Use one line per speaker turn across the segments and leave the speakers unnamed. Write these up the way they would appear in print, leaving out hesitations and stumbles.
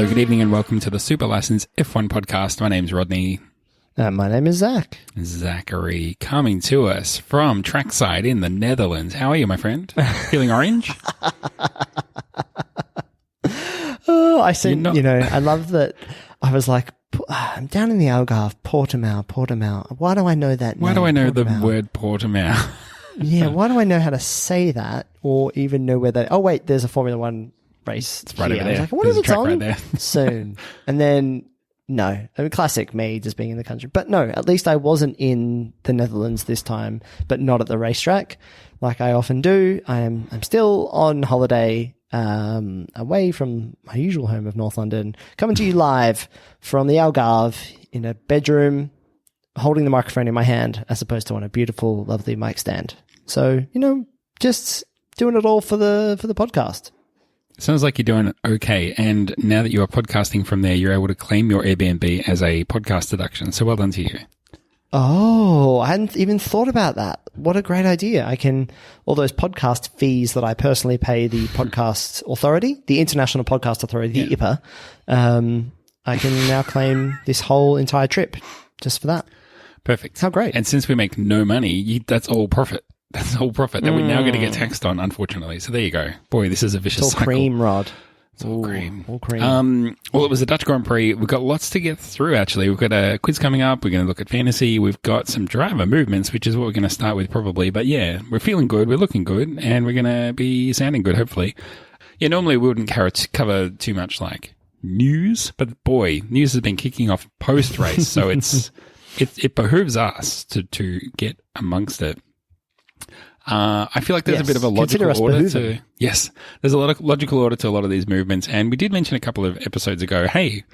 good evening and welcome to the Super License F1 podcast. My name's Rodney.
My name is Zach.
Zachary, coming to us from trackside in the Netherlands. How are you, my friend? Feeling orange?
Oh, I said, I love that. I was like, I'm down in the Algarve, Portimao. Why do I know that name?
Why do I know
Portimao?
the word Portimao?
Yeah, why do I know how to say that or even know where that... Oh, wait, there's a Formula One race.
It's right over there.
I was like, I wonder if it's on
right there.
soon. And then, no. I mean, classic me just being in the country. But no, at least I wasn't in the Netherlands this time, but not at the racetrack like I often do. I'm still on holiday away from my usual home of North London, coming to you live from the Algarve in a bedroom, holding the microphone in my hand as opposed to on a beautiful, lovely mic stand. So, just doing it all for the podcast.
Sounds like you're doing okay. And now that you are podcasting from there, you're able to claim your Airbnb as a podcast deduction. So well done to you.
Oh, I hadn't even thought about that. What a great idea. All those podcast fees that I personally pay the podcast authority, the International Podcast Authority, the IPA, I can now claim this whole entire trip just for that.
Perfect.
How great.
And since we make no money, that's all profit. That's all profit that we're now going to get taxed on, unfortunately. So there you go. Boy, this is a vicious
it's all
cycle.
cream, Rod.
It's all cream.
All cream.
Well, it was a Dutch Grand Prix. We've got lots to get through, actually. We've got a quiz coming up. We're going to look at fantasy. We've got some driver movements, which is what we're going to start with probably. But yeah, we're feeling good. We're looking good. And we're going to be sounding good, hopefully. Yeah, normally we wouldn't cover too much like news. But boy, news has been kicking off post-race. So it behooves us to get amongst it. I feel like there's a bit of a logical order to... Yes, there's a lot of logical order to a lot of these movements. And we did mention a couple of episodes ago, hey,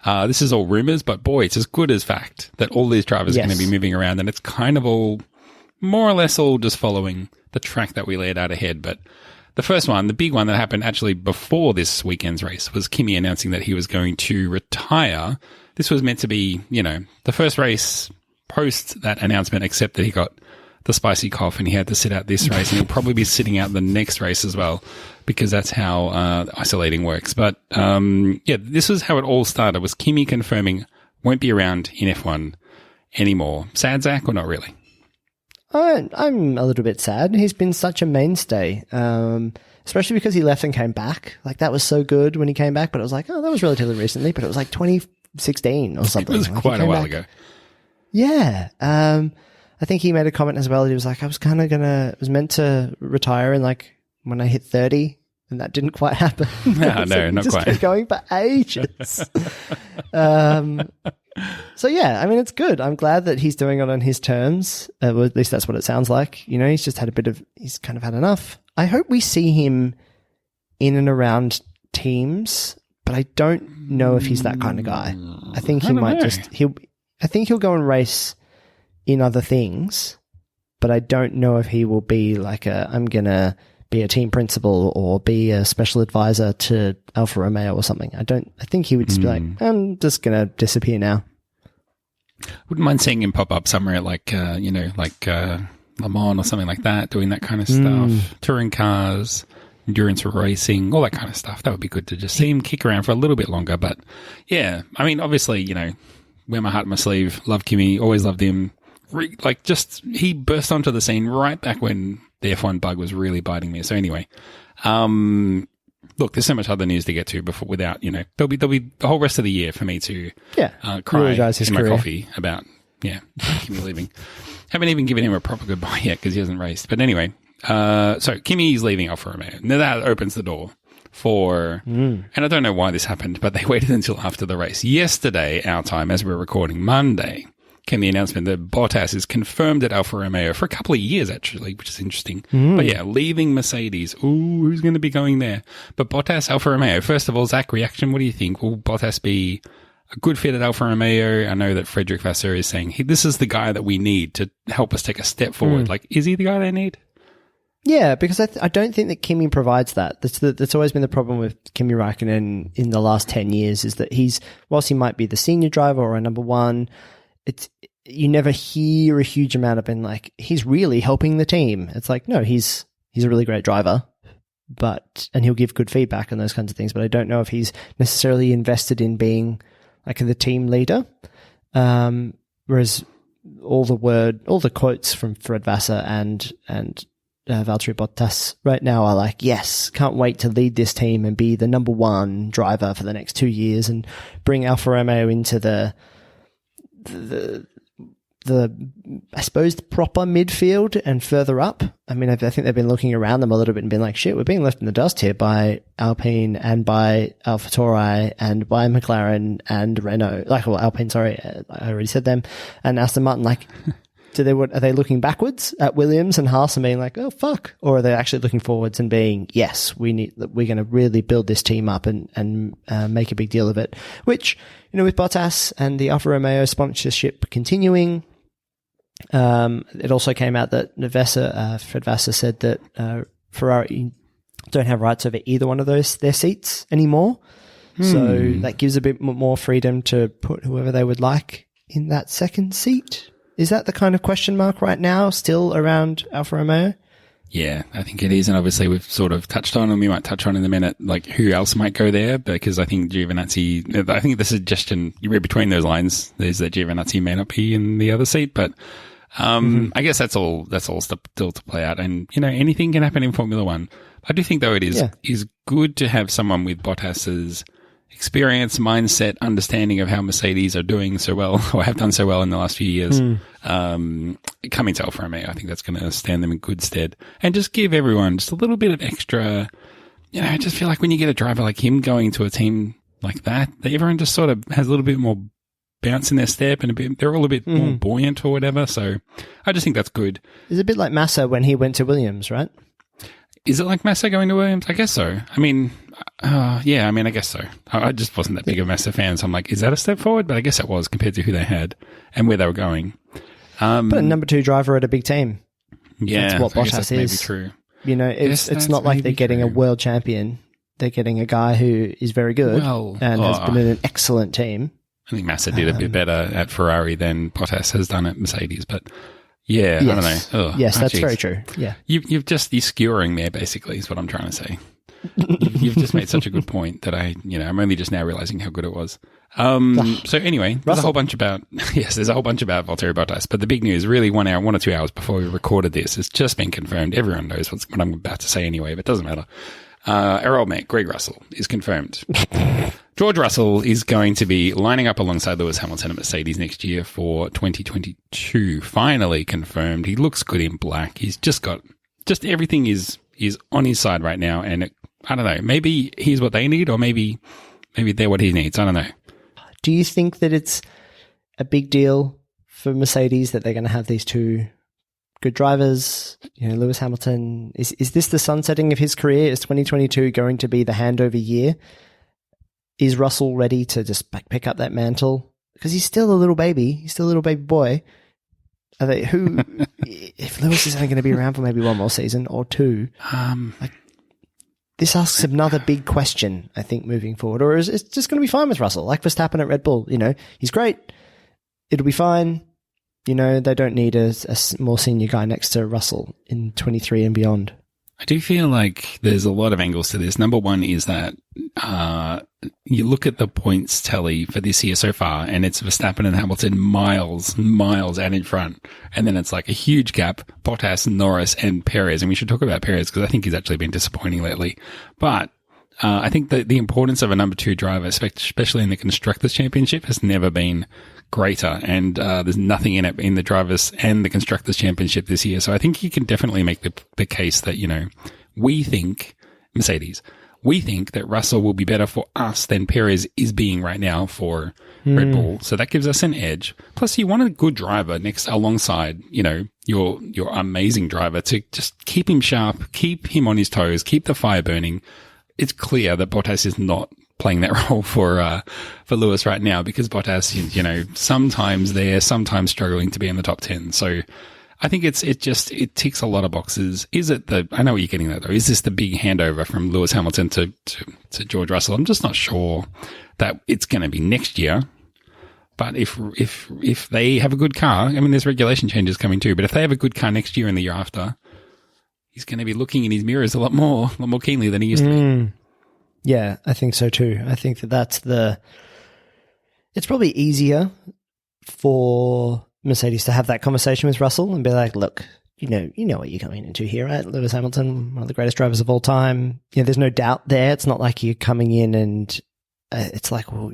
this is all rumors, but boy, it's as good as fact that all these drivers are going to be moving around. And it's kind of all, more or less all just following the track that we laid out ahead. But the first one, the big one that happened actually before this weekend's race was Kimi announcing that he was going to retire. This was meant to be, the first race post that announcement, except that he got the spicy cough and he had to sit out this race, and he'll probably be sitting out the next race as well because that's how isolating works. But this was how it all started, was Kimi confirming won't be around in F1 anymore. Sad, Zach, or not really?
I'm a little bit sad. He's been such a mainstay, especially because he left and came back. Like, that was so good when he came back, but it was like, oh, that was relatively recently, but it was like 2016 or something.
It was
like
quite a while ago.
Yeah. I think he made a comment as well. He was like, I was meant to retire in like when I hit 30, and that didn't quite happen.
No, not
just
quite.
Kept going for ages. So yeah, I mean, it's good. I'm glad that he's doing it on his terms. Well, at least that's what it sounds like. He's just had he's kind of had enough. I hope we see him in and around teams, but I don't know if he's that kind of guy. I think he might I think he'll go and race in other things, but I don't know if he will be like I'm going to be a team principal or be a special advisor to Alfa Romeo or something. I think he would just be like, I'm just going to disappear now.
Wouldn't mind seeing him pop up somewhere like, Le Mans or something like that, doing that kind of stuff, touring cars, endurance racing, all that kind of stuff. That would be good to just see him kick around for a little bit longer. But yeah, I mean, obviously, wear my heart on my sleeve, love Kimi, always loved him. He burst onto the scene right back when the F1 bug was really biting me. So anyway, look, there's so much other news to get to without, there'll be the whole rest of the year for me to cry in my coffee about, Kimi leaving. Haven't even given him a proper goodbye yet because he hasn't raced. But anyway, so Kimi's leaving Alfa Romeo. Now that opens the door for, and I don't know why this happened, but they waited until after the race. Yesterday, our time, as we're recording Monday, came the announcement that Bottas is confirmed at Alfa Romeo for a couple of years, actually, which is interesting. But yeah, leaving Mercedes. Ooh, who's going to be going there? But Bottas, Alfa Romeo. First of all, Zach, reaction, what do you think? Will Bottas be a good fit at Alfa Romeo? I know that Frederick Vasseur is saying, this is the guy that we need to help us take a step forward. Like, is he the guy they need?
Yeah, because I don't think that Kimi provides that. That's always been the problem with Kimi Räikkönen in the last 10 years, is that whilst he might be the senior driver or a number one, you never hear a huge amount of being like, he's really helping the team. It's like, no, he's a really great driver, and he'll give good feedback and those kinds of things, but I don't know if he's necessarily invested in being like the team leader. Whereas all the quotes from Fred Vassar and Valtteri Bottas right now are like, yes, can't wait to lead this team and be the number one driver for the next 2 years and bring Alfa Romeo into the I suppose the proper midfield and further up. I mean, I think they've been looking around them a little bit and been like, shit, we're being left in the dust here by Alpine and by AlphaTauri and by McLaren and Renault. Alpine, sorry, I already said them, and Aston Martin. Like, are they looking backwards at Williams and Haas and being like, oh fuck, or are they actually looking forwards and being, yes, we're going to really build this team up and make a big deal of it? Which, with Bottas and the Alfa Romeo sponsorship continuing. It also came out that Fred Vassar said that Ferrari don't have rights over either one of their seats anymore. So that gives a bit more freedom to put whoever they would like in that second seat. Is that the kind of question mark right now still around Alfa Romeo?
Yeah, I think it is. And obviously we've sort of touched on, and we might touch on in a minute, like who else might go there, because I think I think the suggestion you read between those lines is that Giovinazzi may not be in the other seat, but I guess that's all still to play out. And, anything can happen in Formula One. I do think, though, it is good to have someone with Bottas's experience, mindset, understanding of how Mercedes are doing so well, or have done so well in the last few years, coming to Alfa Romeo. I think that's going to stand them in good stead. And just give everyone just a little bit of extra, I just feel like when you get a driver like him going to a team like that everyone just sort of has a little bit more bounce in their step and they're all a bit more buoyant or whatever. So I just think that's good.
It's a bit like Massa when he went to Williams, right?
Is it like Massa going to Williams? I guess so. I mean, I guess so. I just wasn't that big of a Massa fan, so I'm like, is that a step forward? But I guess it was compared to who they had and where they were going.
But a number 2 driver at a big team.
Yeah,
that's what Bottas is.
Maybe true.
It's not like they're getting a world champion. They're getting a guy who is very good and has been in an excellent team.
I think Massa did a bit better at Ferrari than Bottas has done at Mercedes, but yeah, yes. I don't know.
That's very true. Yeah.
You're skewering there, basically, is what I'm trying to say. You've just made such a good point that I'm only just now realizing how good it was. So anyway, there's a whole bunch about Valtteri Bottas, but the big news, really 1 or 2 hours before we recorded this, it's just been confirmed. Everyone knows what I'm about to say anyway, but it doesn't matter. Our old mate, Greg Russell, is confirmed. George Russell is going to be lining up alongside Lewis Hamilton at Mercedes next year for 2022. Finally confirmed. He looks good in black. He's just everything is on his side right now. And I don't know, maybe he's what they need, or maybe they're what he needs. I don't know.
Do you think that it's a big deal for Mercedes that they're going to have these two good drivers? Lewis Hamilton, is this the sunsetting of his career? Is 2022 going to be the handover year? Is Russell ready to just pick up that mantle? Because he's still a little baby. He's still a little baby boy. If Lewis is only going to be around for maybe one more season or two, this asks another big question, I think, moving forward. Or is it just going to be fine with Russell? Like Verstappen at Red Bull, he's great. It'll be fine. They don't need a more senior guy next to Russell in 23 and beyond.
I do feel like there's a lot of angles to this. Number one is that you look at the points tally for this year so far, and it's Verstappen and Hamilton miles out in front. And then it's like a huge gap, Bottas, Norris, and Perez. And we should talk about Perez because I think he's actually been disappointing lately. But I think that the importance of a number 2 driver, especially in the Constructors' Championship, has never been greater, and there's nothing in it in the Drivers' and the Constructors' Championship this year. So I think you can definitely make the case that, we think that Russell will be better for us than Perez is being right now for Red Bull. So that gives us an edge. Plus, you want a good driver alongside, your amazing driver to just keep him sharp, keep him on his toes, keep the fire burning. It's clear that Bottas is not playing that role for Lewis right now, because Bottas, sometimes there, sometimes struggling to be in the top 10. So I think it ticks a lot of boxes. I know what you're getting at though. Is this the big handover from Lewis Hamilton to George Russell? I'm just not sure that it's going to be next year. But if they have a good car, I mean, there's regulation changes coming too, but if they have a good car next year and the year after, he's going to be looking in his mirrors a lot more keenly than he used to be.
Yeah, I think so too. I think it's probably easier for Mercedes to have that conversation with Russell and be like, look, you know what you're coming into here, right? Lewis Hamilton, one of the greatest drivers of all time. There's no doubt there. It's not like you're coming in and it's like, well,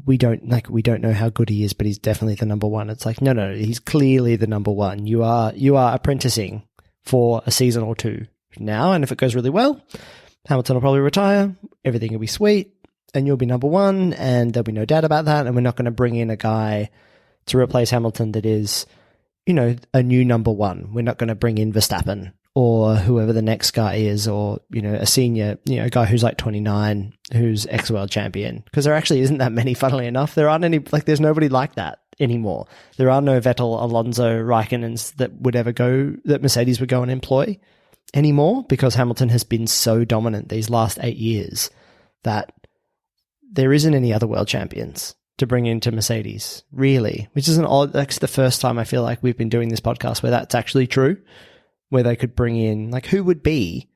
we don't know how good he is, but he's definitely the number one. It's like, no, he's clearly the number one. You are apprenticing for a season or two now, and if it goes really well, Hamilton will probably retire, everything will be sweet, and you'll be number one, and there'll be no doubt about that, and we're not going to bring in a guy to replace Hamilton that is, a new number one. We're not going to bring in Verstappen or whoever the next guy is, or, a senior, a guy who's like 29, who's ex-world champion, because there actually isn't that many, funnily enough. There aren't any, there's nobody like that anymore. There are no Vettel, Alonso, Raikkonens that Mercedes would go and employ anymore, because Hamilton has been so dominant these last 8 years that there isn't any other world champions to bring into Mercedes, really, which is that's the first time I feel like we've been doing this podcast where that's actually true, where they could bring in, who would be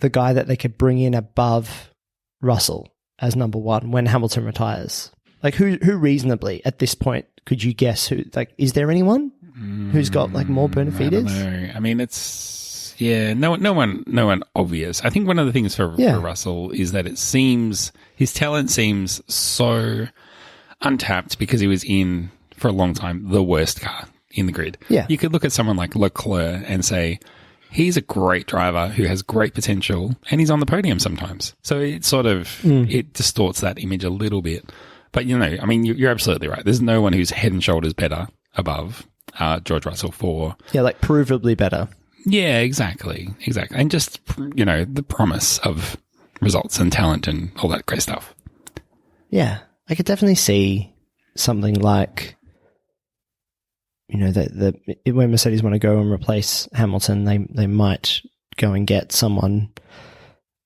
the guy that they could bring in above Russell as number one when Hamilton retires? Who reasonably at this point could you guess who, is there anyone who's got more bona fides?
I mean, no one obvious. I think one of the things for Russell is that it seems his talent seems so untapped because he was in, for a long time, the worst car in the grid.
Yeah.
You could look at someone like Leclerc and say, he's a great driver who has great potential, and he's on the podium sometimes. So it sort of, it distorts that image a little bit. But, I mean, you're absolutely right. There's no one who's head and shoulders better above George Russell for... Yeah,
provably better.
Yeah, exactly. And just, the promise of results and talent and all that great stuff.
Yeah, I could definitely see something like, when Mercedes want to go and replace Hamilton, they might go and get someone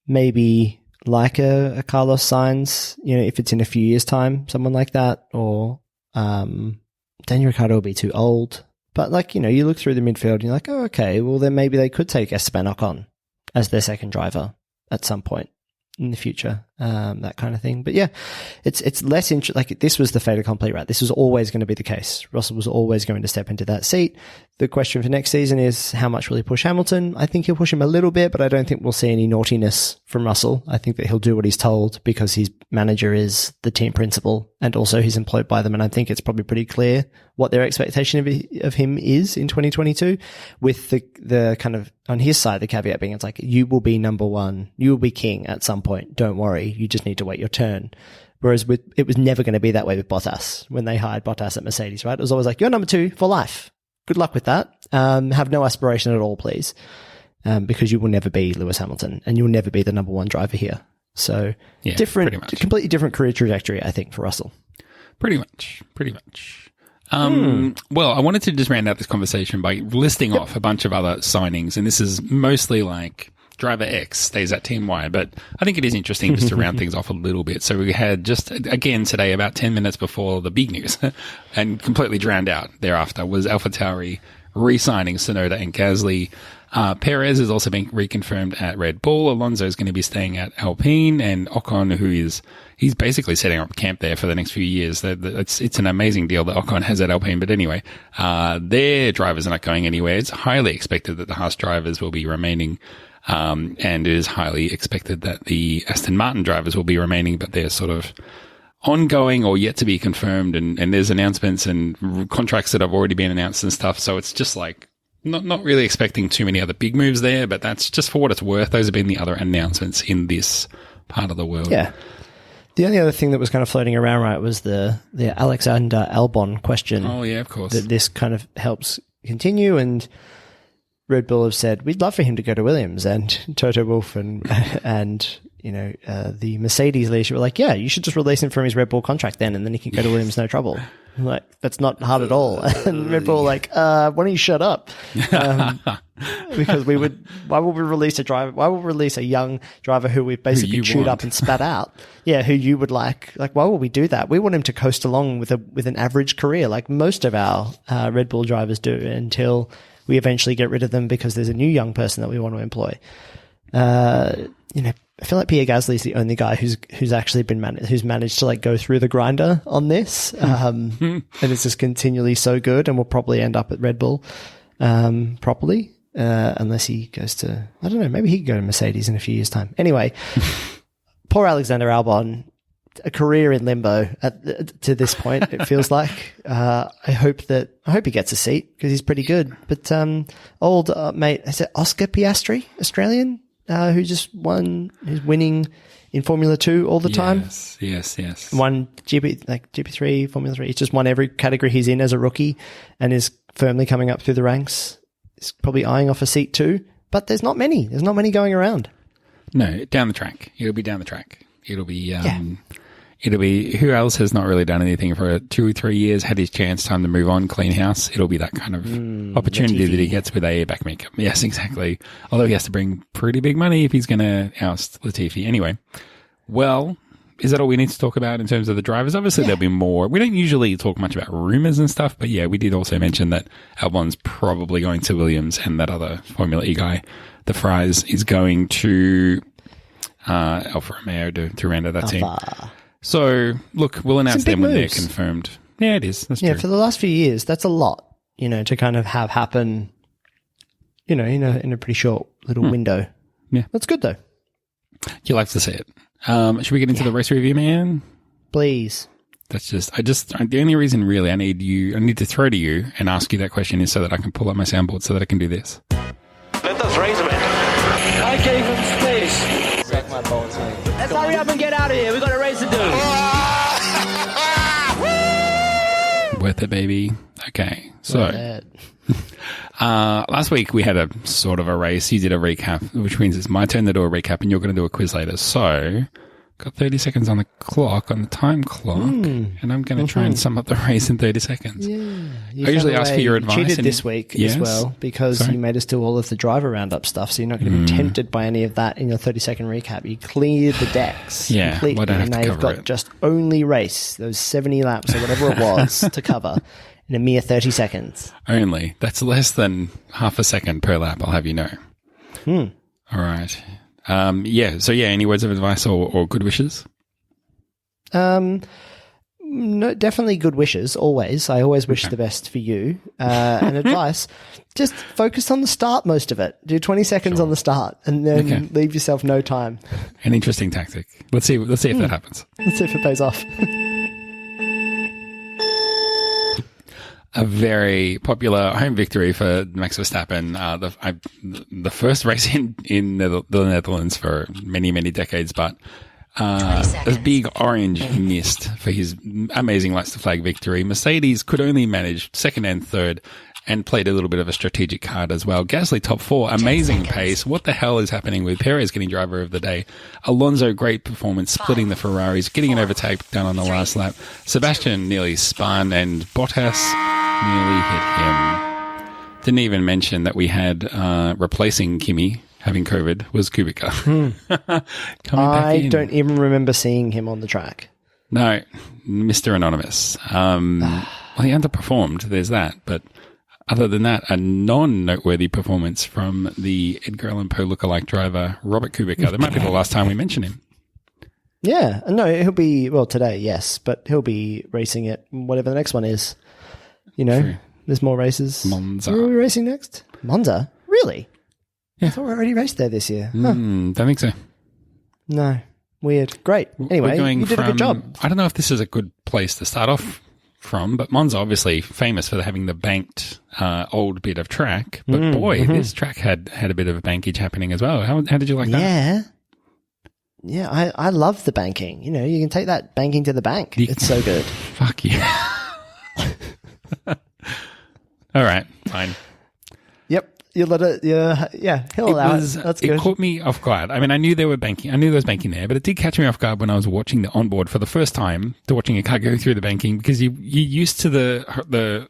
maybe like a Carlos Sainz, if it's in a few years' time, someone like that, or Daniel Ricciardo will be too old. But you look through the midfield and you're like, oh, okay, well then maybe they could take Esteban Ocon as their second driver at some point in the future, that kind of thing. But yeah, it's less this was the fait accompli, right? This was always going to be the case. Russell was always going to step into that seat. The question for next season is, how much will he push Hamilton? I think he'll push him a little bit, but I don't think we'll see any naughtiness from Russell. I think that he'll do what he's told because his manager is the team principal and also he's employed by them. And I think it's probably pretty clear what their expectation of him is in 2022, with the kind of, on his side, the caveat being, it's like, you will be number one, you will be king at some point. Don't worry. You just need to wait your turn. Whereas it was never going to be that way with Bottas when they hired Bottas at Mercedes, right? It was always like, you're number two for life. Good luck with that. Have no aspiration at all, please. Because you will never be Lewis Hamilton and you'll never be the number one driver here. So completely different career trajectory, I think, for Russell. Pretty much.
Well, I wanted to just round out this conversation by listing off a bunch of other signings, and this is mostly like driver X stays at Team Y, but I think it is interesting just to round things off a little bit. So we had just, again today, about 10 minutes before the big news, and completely drowned out thereafter, was AlphaTauri re-signing Tsunoda and Gasly. Perez is also being reconfirmed at Red Bull. Alonso is going to be staying at Alpine, and Ocon, he's basically setting up camp there for the next few years. It's an amazing deal that Ocon has at Alpine. But anyway, their drivers are not going anywhere. It's highly expected that the Haas drivers will be remaining, and it is highly expected that the Aston Martin drivers will be remaining, but they're sort of ongoing or yet to be confirmed. And there's announcements and contracts that have already been announced and stuff. So it's just like, not really expecting too many other big moves there, but that's just for what it's worth. Those have been the other announcements in this part of the world.
Yeah. The only other thing that was kind of floating around, right, was the Alexander Albon question.
Oh, yeah, of course.
That this kind of helps continue, and Red Bull have said, we'd love for him to go to Williams, and Toto Wolff and the Mercedes leadership were like, yeah, you should just release him from his Red Bull contract then, and then he can go to Williams, no trouble. I'm like, that's not hard at all. And Red Bull like, why don't you shut up? Because why would we release a young driver who we've basically chewed up and spat out? Yeah, who you would like, why would we do that? We want him to coast along with an average career, like most of our Red Bull drivers do, until we eventually get rid of them because there's a new young person that we want to employ. I feel like Pierre Gasly's the only guy who's actually been who's managed to like go through the grinder on this, and it's just continually so good, and will probably end up at Red Bull, properly, unless he goes to, I don't know, maybe he could go to Mercedes in a few years' time. Anyway, poor Alexander Albon, a career in limbo to this point. It feels like. I hope he gets a seat because he's pretty good. But old mate, is it Oscar Piastri, Australian? Who just won, who's winning in Formula 2 all the time.
Yes.
Won GP3, Formula 3. He's just won every category he's in as a rookie and is firmly coming up through the ranks. He's probably eyeing off a seat too, but there's not many. There's not many going around.
No, down the track. It'll be down the track. It'll be, who else has not really done anything for 2 or 3 years, had his chance, time to move on, clean house. It'll be that kind of opportunity
Latifi.
that he gets with a back makeup. Yes, exactly. Although he has to bring pretty big money if he's going to oust Latifi. Anyway, well, is that all we need to talk about in terms of the drivers? Obviously, there'll be more. We don't usually talk much about rumors and stuff, but yeah, we did also mention that Albon's probably going to Williams, and that other Formula E guy, the Fries, is going to Alfa Romeo to round out that team. So, look, we'll announce them when they're confirmed. Yeah, it is. That's true.
For the last few years, that's a lot, to kind of have happen, in a pretty short little window.
Yeah.
That's good, though.
You like to see it. Should we get into the race review, man?
Please.
That's the only reason really I need to throw to you and ask you that question is so that I can pull up my soundboard so that I can do this.
Let us race, man. I gave him space.
Suck my balls, mate.
Let's hurry up and get out of here. We got a race to do.
Worth it, baby. Okay. So, last week we had a sort of a race. You did a recap, which means it's my turn to do a recap and you're going to do a quiz later. So, got 30 seconds on the clock, on the time clock, and I'm going to try and sum up the race in 30 seconds.
Yeah.
I usually ask for your advice.
You cheated this week as well because you made us do all of the driver roundup stuff, so you're not going to be tempted by any of that in your 30-second recap. You cleared the decks completely,
well, I don't have
and
to
now you've
cover
got
it.
just only race, those 70 laps or whatever it was to cover in a mere 30 seconds.
Only. That's less than half a second per lap, I'll have you know. All right. So any words of advice or good wishes?
No, definitely good wishes, always. I always wish the best for you. And advice, just focus on the start most of it. Do 20 seconds on the start and then leave yourself no time.
An interesting tactic. Let's see if that happens.
Let's see if it pays off.
A very popular home victory for Max Verstappen. The first race in the Netherlands for many, many decades, but a big orange mist for his amazing lights to flag victory. Mercedes could only manage second and third and played a little bit of a strategic card as well. Gasly top 4, amazing pace. What the hell is happening with Perez getting driver of the day? Alonso, great performance, splitting the Ferraris, getting an overtake done on the last lap. Sebastian nearly spun and Bottas nearly hit him. Didn't even mention that we had replacing Kimi having COVID was Kubica.
I don't even remember seeing him on the track.
No, Mr. Anonymous. Well, he underperformed. There's that. But other than that, a non-noteworthy performance from the Edgar Allan Poe lookalike driver, Robert Kubica. That might be the last time we mention him.
Yeah. No, he'll be, today, yes, but he'll be racing at whatever the next one is.
True.
There's more races.
Monza.
Where are we racing next? Monza? Really?
Yeah.
I thought we already raced there this year.
Don't think so.
No. Weird. Great. Anyway, you did a good job.
I don't know if this is a good place to start off from, but Monza obviously famous for having the banked old bit of track. But this track had a bit of bankage happening as well. How did you like that?
Yeah, I love the banking. You can take that banking to the bank. It's so good.
Fuck yeah. All right, fine.
Yep. You let it, he'll allow it. That's good.
It caught me off guard. I mean, I knew there was banking there, but it did catch me off guard when I was watching the onboard for the first time, to watching a car go through the banking, because you're used to the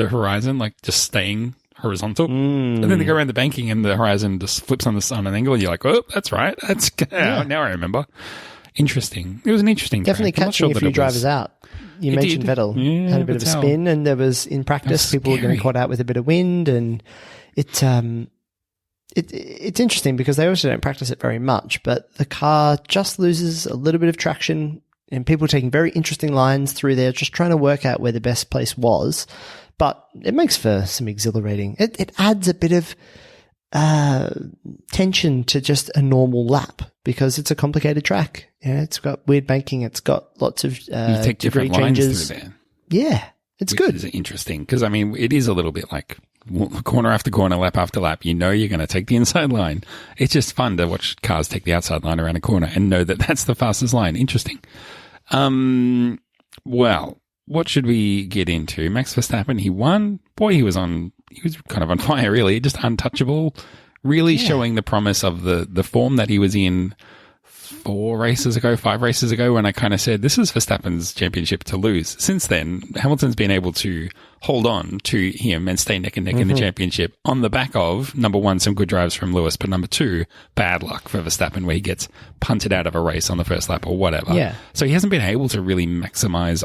horizon, like just staying horizontal, and then they go around the banking and the horizon just flips on an angle, and you're like, oh, that's right. Now I remember. Interesting. It was an interesting
Definitely
track.
catching a few drivers out. You mentioned Vettel had a bit of a spin, and there was in practice people were getting caught out with a bit of wind, and it's interesting because they also don't practice it very much, but the car just loses a little bit of traction, and people are taking very interesting lines through there, just trying to work out where the best place was. But it makes for some exhilarating. It adds a bit of tension to just a normal lap because it's a complicated track. It's got weird banking. It's got lots of
you take different lines
changes
through there.
Yeah, it's good.
Which is interesting because, I mean, it is a little bit like corner after corner, lap after lap. You know you're going to take the inside line. It's just fun to watch cars take the outside line around a corner and know that that's the fastest line. Interesting. Well, what should we get into? Max Verstappen, he won. Boy, he was kind of on fire, really. Just untouchable. Really showing the promise of the form that he was in 5 races ago, when I kind of said, this is Verstappen's championship to lose. Since then, Hamilton's been able to hold on to him and stay neck and neck in the championship on the back of, number one, some good drives from Lewis, but number two, bad luck for Verstappen where he gets punted out of a race on the first lap or whatever.
Yeah.
So he hasn't been able to really maximize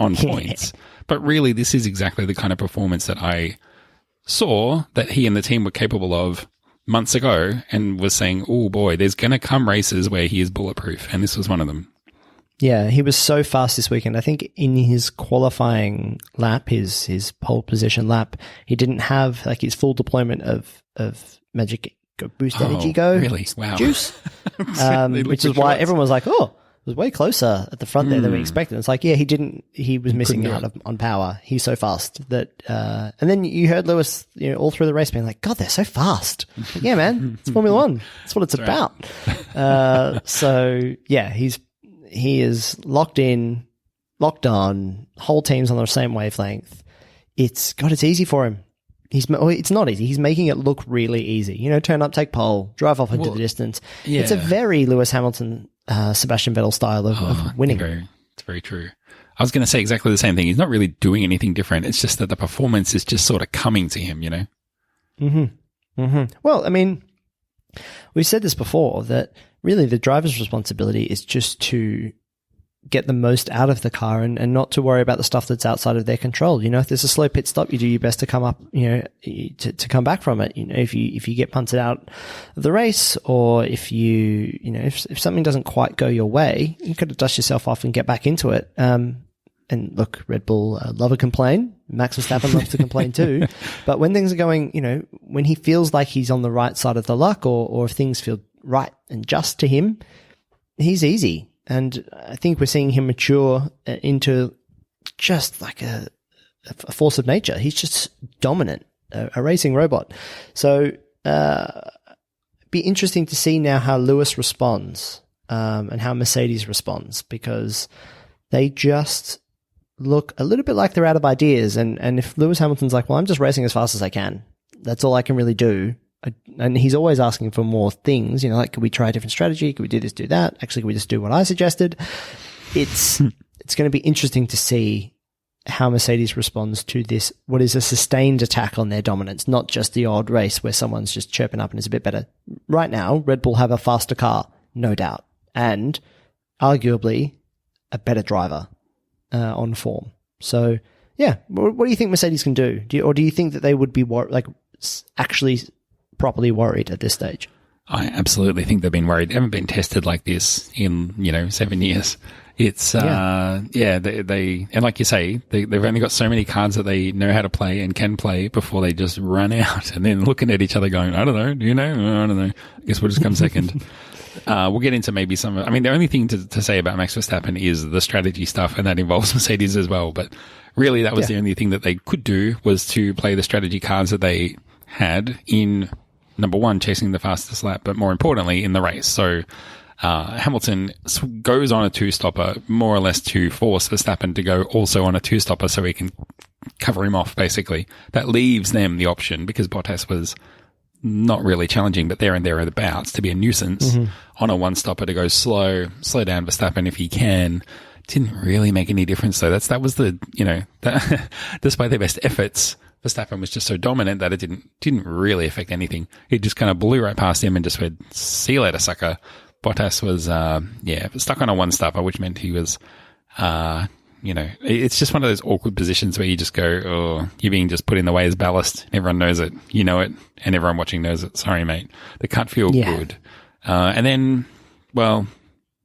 on points. But really, this is exactly the kind of performance that I saw that he and the team were capable of months ago, and was saying, oh boy, there's going to come races where he is bulletproof, and this was one of them.
Yeah, he was so fast this weekend. I think in his qualifying lap, his pole position lap, he didn't have like his full deployment of Magic Boost Energy
really? Wow.
Juice, which is why everyone was like, oh, it was way closer at the front there than we expected. It's like, yeah, he was missing out on power. He's so fast that, and then you heard Lewis, all through the race being like, God, they're so fast. Like, yeah, man, it's Formula One. That's what it's about. So yeah, he is locked in, locked on, whole team's on the same wavelength. It's easy for him. It's not easy. He's making it look really easy. Turn up, take pole, drive off into the distance. Yeah. It's a very Lewis Hamilton, Sebastian Vettel style of winning.
It's very true. I was going to say exactly the same thing. He's not really doing anything different. It's just that the performance is just sort of coming to him,
Well, I mean, we've said this before, that really the driver's responsibility is just to get the most out of the car and not to worry about the stuff that's outside of their control. If there's a slow pit stop, you do your best to come up, to come back from it. If you get punted out of the race, or if if something doesn't quite go your way, you got to dust yourself off and get back into it. And look, Red Bull love to complain. Max Verstappen loves to complain too. But when things are going, when he feels like he's on the right side of the luck, or if things feel right and just to him, he's easy. And I think we're seeing him mature into just like a force of nature. He's just dominant, a racing robot. So be interesting to see now how Lewis responds and how Mercedes responds, because they just look a little bit like they're out of ideas. And if Lewis Hamilton's like, well, I'm just racing as fast as I can, that's all I can really do. And he's always asking for more things, like, could we try a different strategy? Could we do this, do that? Actually, could we just do what I suggested? It's going to be interesting to see how Mercedes responds to this, what is a sustained attack on their dominance, not just the odd race where someone's just chirping up and is a bit better. Right now, Red Bull have a faster car, no doubt, and arguably a better driver on form. So, yeah, what do you think Mercedes can do? Do you think that they would be actually properly worried at this stage?
I absolutely think they've been worried. They haven't been tested like this in 7 years. It's they and like you say, they've only got so many cards that they know how to play and can play before they just run out, and then looking at each other going, I don't know, do you know? I don't know. I guess we'll just come second. We'll get into maybe some. I mean, the only thing to say about Max Verstappen is the strategy stuff, and that involves Mercedes as well. But really, that was the only thing that they could do, was to play the strategy cards that they had in, number one, chasing the fastest lap, but more importantly, in the race. So Hamilton goes on a two-stopper more or less to force Verstappen to go also on a two-stopper so he can cover him off, basically. That leaves them the option, because Bottas was not really challenging, but there and thereabouts, to be a nuisance on a one-stopper, to go slow down Verstappen if he can. Didn't really make any difference, though. That was the, despite their best efforts, Verstappen was just so dominant that it didn't really affect anything. It just kind of blew right past him and just went, see you later, sucker. Bottas was, stuck on a one-stopper, which meant he was it's just one of those awkward positions where you just go, oh, you're being just put in the way as ballast. Everyone knows it. You know it. And everyone watching knows it. Sorry, mate. They can't feel good. And then,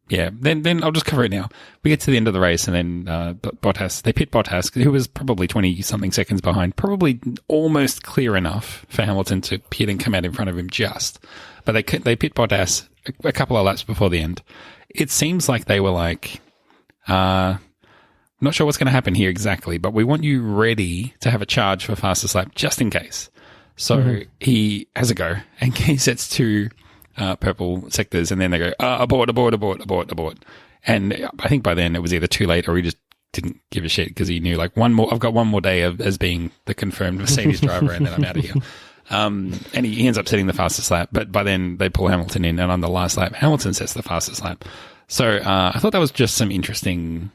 then I'll just cover it now. We get to the end of the race and then they pit Bottas, who was probably 20-something seconds behind, probably almost clear enough for Hamilton to pit and come out in front of him just. But they pit Bottas a couple of laps before the end. It seems like they were like, not sure what's going to happen here exactly, but we want you ready to have a charge for fastest lap just in case. So he has a go and he sets 2 purple sectors and then they go, abort. And I think by then it was either too late or he just didn't give a shit because he knew like I've got one more day as being the confirmed Mercedes driver and then I'm out of here. And he ends up setting the fastest lap, but by then they pull Hamilton in and on the last lap, Hamilton sets the fastest lap. So I thought that was just some interesting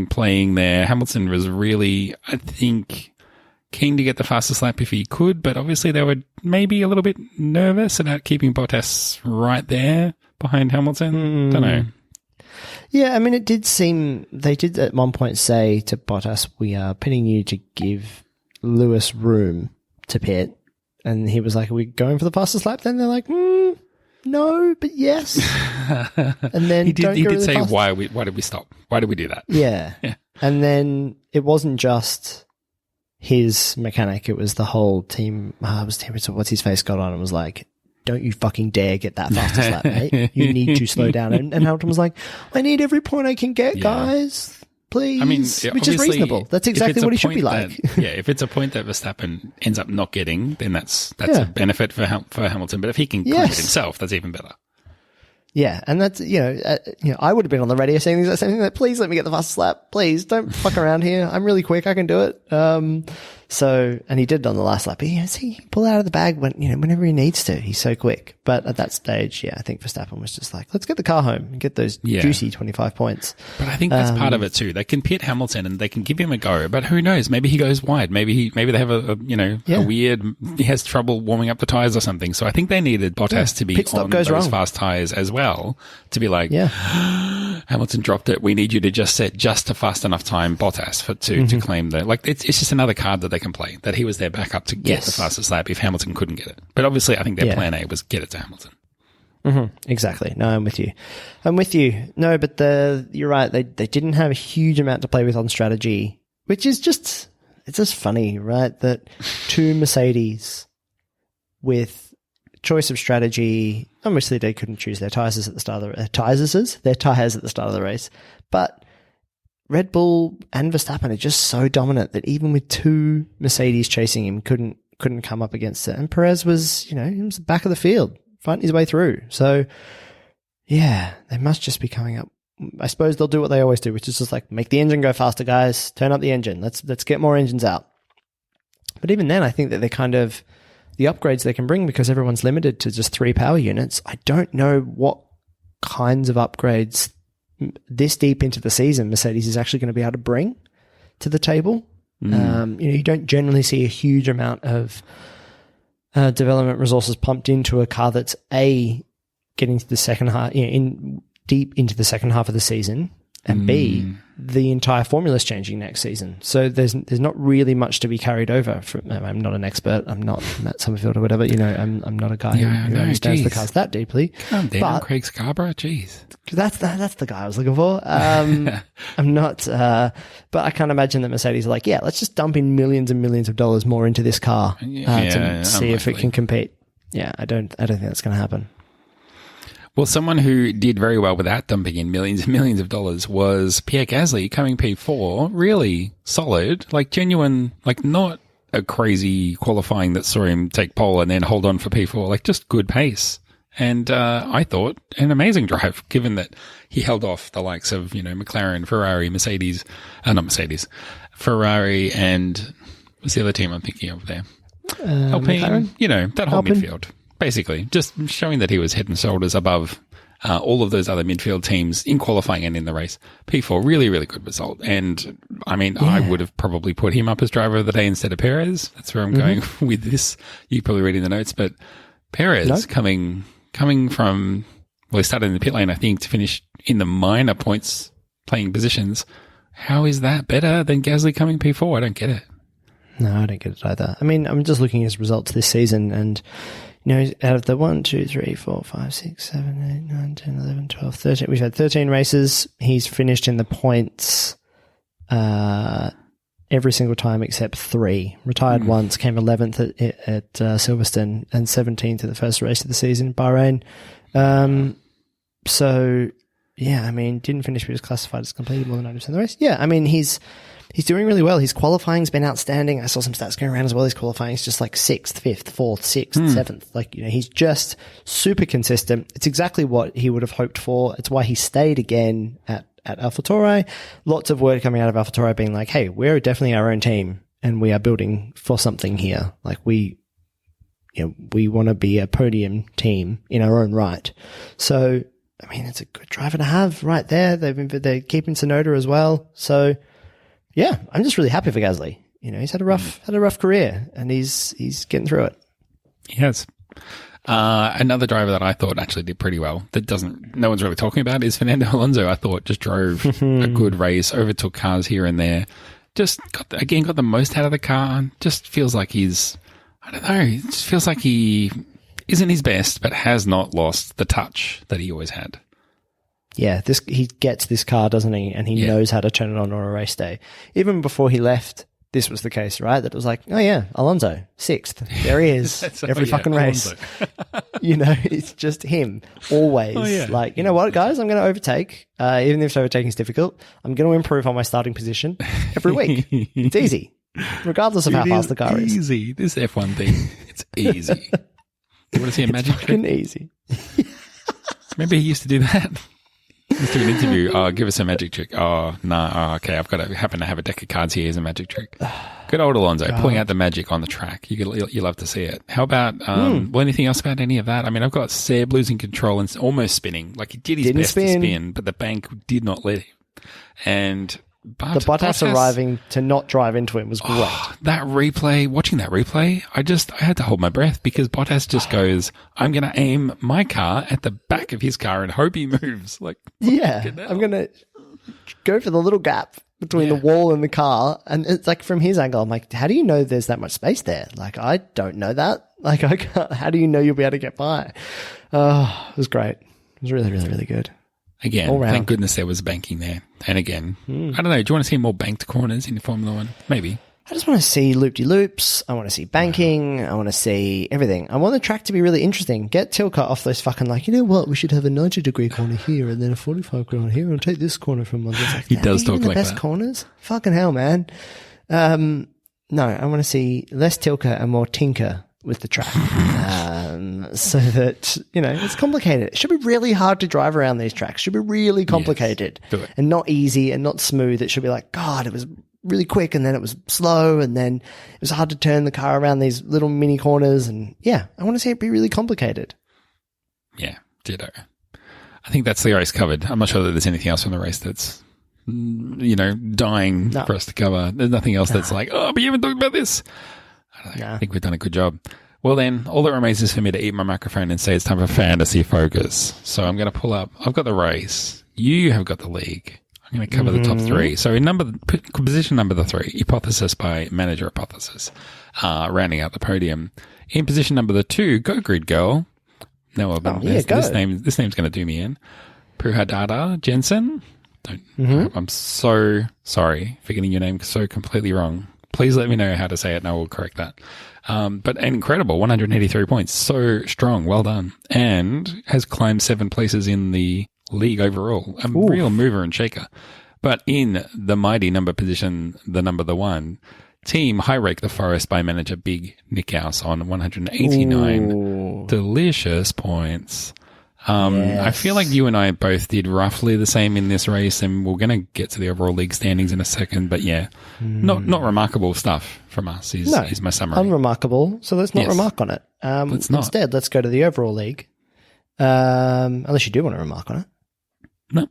playing there. Hamilton was really, I think, keen to get the fastest lap if he could, but obviously they were maybe a little bit nervous about keeping Bottas right there behind Hamilton. Don't know.
Yeah, I mean, it did seem they did at one point say to Bottas, "We are pitting you to give Lewis room to pit," and he was like, "Are we going for the fastest lap?" Then they're like, "No, but yes." And then
he did say, "Why did we stop? Why did we do that?"
Yeah. And then it wasn't just his mechanic; it was the whole team. It was what's his face got on and was like, "Don't you fucking dare get that fastest lap, mate! You need to slow down." And Hamilton was like, "I need every point I can get, guys." Please.
I mean,
which is reasonable. That's exactly what he should be like.
If it's a point that Verstappen ends up not getting, then that's a benefit for Hamilton. But if he can claim it himself, that's even better.
Yeah, and that's I would have been on the radio saying the same thing. Like, please let me get the fastest lap. Please don't fuck around here. I'm really quick. I can do it. And he did it on the last lap. He pull out of the bag whenever he needs to. He's so quick. But at that stage, I think Verstappen was just like, let's get the car home and get those juicy 25 points.
But I think that's part of it too. They can pit Hamilton and they can give him a go. But who knows? Maybe he goes wide. Maybe they have a weird. He has trouble warming up the tires or something. So I think they needed Bottas to be on those fast tires as well to be like, Hamilton dropped it. We need you to just set just a fast enough time, Bottas, to claim the it's just another card that they can play, that he was their backup to get the fastest lap if Hamilton couldn't get it. But obviously I think their plan A was get it to Hamilton.
Exactly. No, I'm with you. No, but you're right. They didn't have a huge amount to play with on strategy, which is just funny, right? That 2 Mercedes with choice of strategy. Obviously, they couldn't choose their tires at the start of the race, but Red Bull and Verstappen are just so dominant that even with 2 Mercedes chasing him, couldn't come up against it. And Perez was, he was the back of the field, fighting his way through. So, they must just be coming up. I suppose they'll do what they always do, which is just like, make the engine go faster, guys. Turn up the engine. Let's get more engines out. But even then, I think that they're kind of the upgrades they can bring, because everyone's limited to just 3 power units. I don't know what kinds of upgrades this deep into the season Mercedes is actually going to be able to bring to the table. You don't generally see a huge amount of development resources pumped into a car that's getting to the second half, deep into the second half of the season, and B, the entire formula is changing next season. So there's not really much to be carried over. I'm not an expert. I'm not Matt Summerfield or whatever. I'm not a guy who understands the cars that deeply.
Calm down, Craig Scarborough. Jeez,
that's the guy I was looking for. I'm not, but I can't imagine that Mercedes are like, let's just dump in millions and millions of dollars more into this car to see if it can compete. I don't think that's going to happen.
Well, someone who did very well without dumping in millions and millions of dollars was Pierre Gasly, coming P4. Really solid, genuine, not a crazy qualifying that saw him take pole and then hold on for P4, just good pace. And I thought an amazing drive, given that he held off the likes of, McLaren, Ferrari, Ferrari, and what's the other team I'm thinking of there? Alpine, that whole midfield. Basically, just showing that he was head and shoulders above all of those other midfield teams in qualifying and in the race. P4, really, really good result. And, I would have probably put him up as driver of the day instead of Perez. That's where I'm going with this. You're probably reading the notes. But Perez coming from, he started in the pit lane, I think, to finish in the minor points playing positions. How is that better than Gasly coming P4? I don't get it.
No, I don't get it either. I mean, I'm just looking at his results this season, and out of the 1, 2, 3, 4, 5, 6, 7, 8, 9, 10, 11, 12, 13, we've had 13 races. He's finished in the points every single time except 3. Retired once, came 11th at Silverstone, and 17th at the first race of the season, Bahrain. So, yeah, I mean, didn't finish, but he was classified as completed more than 90% of the race. Yeah, I mean, he's doing really well. His qualifying's been outstanding. I saw some stats going around as well. His qualifying's just like 6th, 5th, 4th, 6th, 7th. Like, he's just super consistent. It's exactly what he would have hoped for. It's why he stayed again at AlphaTauri. Lots of word coming out of AlphaTauri being like, hey, we're definitely our own team and we are building for something here. Like we want to be a podium team in our own right. So, I mean, it's a good driver to have right there. They're keeping Tsunoda as well. So, yeah, I'm just really happy for Gasly. He's had a rough career, and he's getting through it.
He has. Another driver that I thought actually did pretty well that no one's really talking about is Fernando Alonso. I thought just drove a good race, overtook cars here and there, just got the most out of the car. Just feels like it just feels like he isn't his best, but has not lost the touch that he always had.
Yeah, he gets this car, doesn't he? And he knows how to turn it on a race day. Even before he left, this was the case, right? That it was like, oh yeah, Alonso, 6th. There he is. Every fucking race. It's just him. Always. Oh, yeah. Like, you know what, guys? I'm going to overtake. Even if overtaking is difficult, I'm going to improve on my starting position every week. It's easy. Regardless of how fast the car is.
Easy. This F1 thing, it's easy. You want to see a magic trick?
Easy.
Remember he used to do that? Let's do an interview. Oh, give us a magic trick. Oh, no. Oh, okay. I've got to happen to have a deck of cards here as a magic trick. Good old Alonso pulling out the magic on the track. You love to see it. How about, anything else about any of that? I mean, I've got Seb losing control and almost spinning. Like he did his best to spin, but the bank did not let him. And
the Bottas arriving to not drive into him was great.
Watching that replay, I had to hold my breath because Bottas just goes, I'm going to aim my car at the back of his car and hope he moves. Like,
yeah, I'm going to go for the little gap between the wall and the car. And it's like from his angle, I'm like, how do you know there's that much space there? Like, I don't know that. Like, how do you know you'll be able to get by? Oh, it was great. It was really, really, really good.
Again, thank goodness there was banking there. And again, I don't know, do you want to see more banked corners in Formula One? Maybe.
I just want to see loop-de-loops. I want to see banking. I want to see everything. I want the track to be really interesting. Get Tilke off those fucking like, you know what, we should have a 90-degree corner here and then a 45 corner here and take this corner from one. Like,
he does talk like that.
The best corners? Fucking hell, man. No, I want to see less Tilke and more tinker with the track. So that, it's complicated. It should be really hard to drive around these tracks. It should be really complicated and not easy and not smooth. It should be like, God, it was really quick and then it was slow and then it was hard to turn the car around these little mini corners. And I want to see it be really complicated.
Yeah, ditto. I think that's the race covered. I'm not sure that there's anything else from the race that's, dying for us to cover. There's nothing else that's like, oh, but you haven't talked about this. I don't know. I think we've done a good job. Well, then, all that remains is for me to eat my microphone and say it's time for Fantasy Focus. So I'm going to pull up. I've got the race. You have got the league. I'm going to cover the top 3. So in position number 3, Hypothesis by Manager Hypothesis, rounding out the podium. In position number 2, Go Grid Girl. No, this name's going to do me in. Puhadada Jenson. I'm so sorry for getting your name so completely wrong. Please let me know how to say it and I will correct that. But an incredible 183 points. So strong. Well done. And has climbed 7 places in the league overall. A real mover and shaker. But in the mighty number position, the 1, Team High Rake the Forest by manager Big Nick House on 189 delicious points. I feel like you and I both did roughly the same in this race, and we're going to get to the overall league standings in a second. But not remarkable stuff from us is my summary.
Unremarkable. So let's not remark on it.
Let's not.
Instead, let's go to the overall league. Unless you do want to remark on it.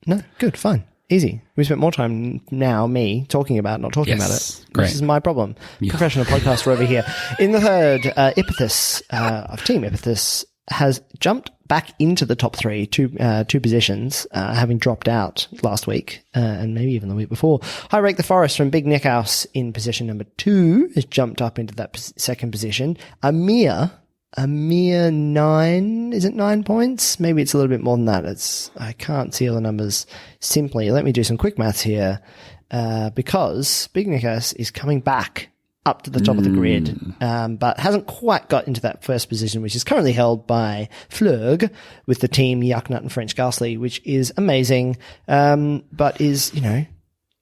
No. Good. Fine. Easy. We spent more time now, me, talking about not talking about it.
Great.
This is my problem. Yeah. Professional podcaster over here. In the third, Ipithus of Team Ipithus has jumped back into the top three, two positions, having dropped out last week, and maybe even the week before. High Rake the Forest from Big Nick House in position number 2 has jumped up into that second position. A mere 9, is it 9 points? Maybe it's a little bit more than that. I can't see all the numbers simply. Let me do some quick maths here, because Big Nick House is coming back up to the top of the grid, but hasn't quite got into that first position, which is currently held by Flurg with the team Yucknut and French Ghastly, which is amazing, but is,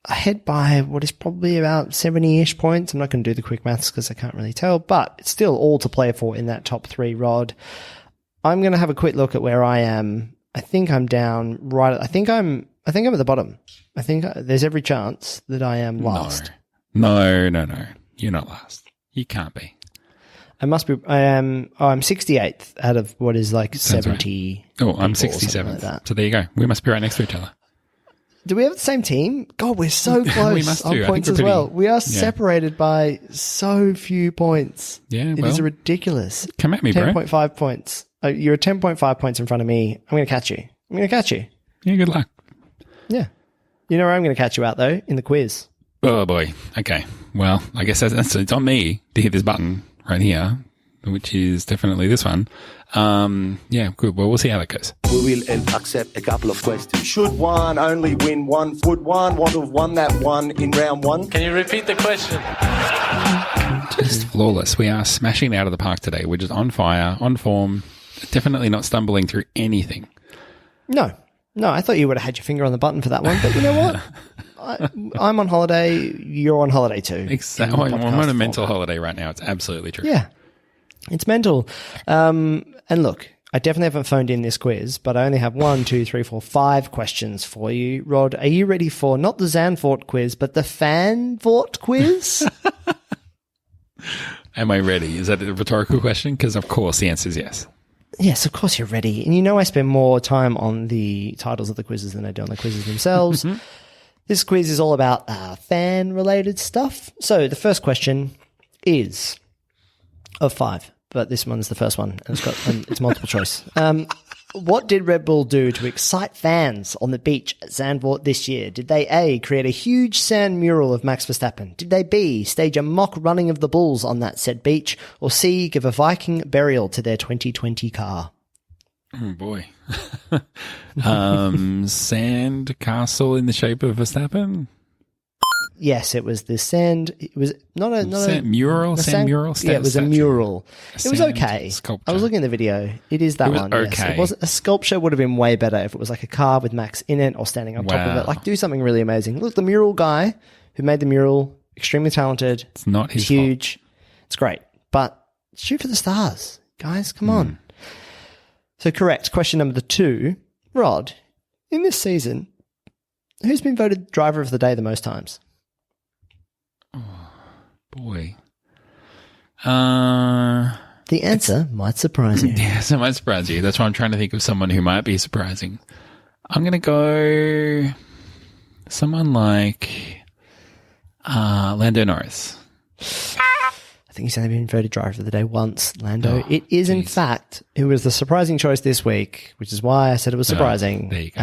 ahead by what is probably about 70-ish points. I'm not going to do the quick maths because I can't really tell, but it's still all to play for in that top 3, Rod. I'm going to have a quick look at where I am. I think I'm down right. I think I'm at the bottom. I think there's every chance that I am last.
No. You're not last. You can't be.
I must be. I'm 68th out of what is like 70.
Right. Oh, I'm 67th. Like so there you go. We must be right next to each other.
Do we have the same team? God, we're so close.
We must do.
On points as well. We are separated by so few points.
Yeah,
it is ridiculous.
Come at me,
10.5 points. You're 10.5 points in front of me. I'm going to catch you.
Yeah, good luck.
Yeah. You know where I'm going to catch you out, though? In the quiz.
Oh, boy. Okay. Well, I guess it's on me to hit this button right here, which is definitely this one. Yeah, good. Well, we'll see how that goes.
We will accept a couple of questions. Should one only win one? Would one want to have won that one in round 1?
Can you repeat the question?
Just flawless. We are smashing it out of the park today. We're just on fire, on form, definitely not stumbling through anything.
No, I thought you would have had your finger on the button for that one, but you know what? I'm on holiday. You're on holiday too.
Exactly. I'm on a mental holiday right now. It's absolutely true.
Yeah, it's mental. And look, I definitely haven't phoned in this quiz, but I only have 1, 2, 3, 4, 5 questions for you. Rod, are you ready for not the Zandvoort quiz, but the Fanvoort quiz?
Am I ready? Is that a rhetorical question? Because of course the answer is yes.
Yes, of course you're ready. And I spend more time on the titles of the quizzes than I do on the quizzes themselves. This quiz is all about fan-related stuff. So the first question is of 5, but this one's the first one, and it's multiple choice. What did Red Bull do to excite fans on the beach at Zandvoort this year? Did they A, create a huge sand mural of Max Verstappen? Did they B, stage a mock running of the bulls on that said beach? Or C, give a Viking burial to their 2020 car?
Oh boy. Sand castle in the shape of Verstappen?
Yes, it was the sand. It was not a
sand mural. Sand mural.
Yeah, it was a mural. It was okay.
Sculpture.
I was looking at the video. It is that one.
Okay.
Yes. It was a sculpture. Would have been way better if it was like a car with Max in it or standing on top of it. Like do something really amazing. Look, the mural guy who made the mural, extremely talented.
It's not his
huge.
fault.
It's great, but shoot for the stars, guys. Come on. So correct. Question number 2, Rod. In this season, who's been voted driver of the day the most times?
Boy.
The answer might surprise you.
Yes, it might surprise you. That's why I'm trying to think of someone who might be surprising. I'm going to go someone like Lando Norris.
I think he's only been voted driver of the day once, Lando. It is, in fact, who was the surprising choice this week, which is why I said it was surprising.
There you go.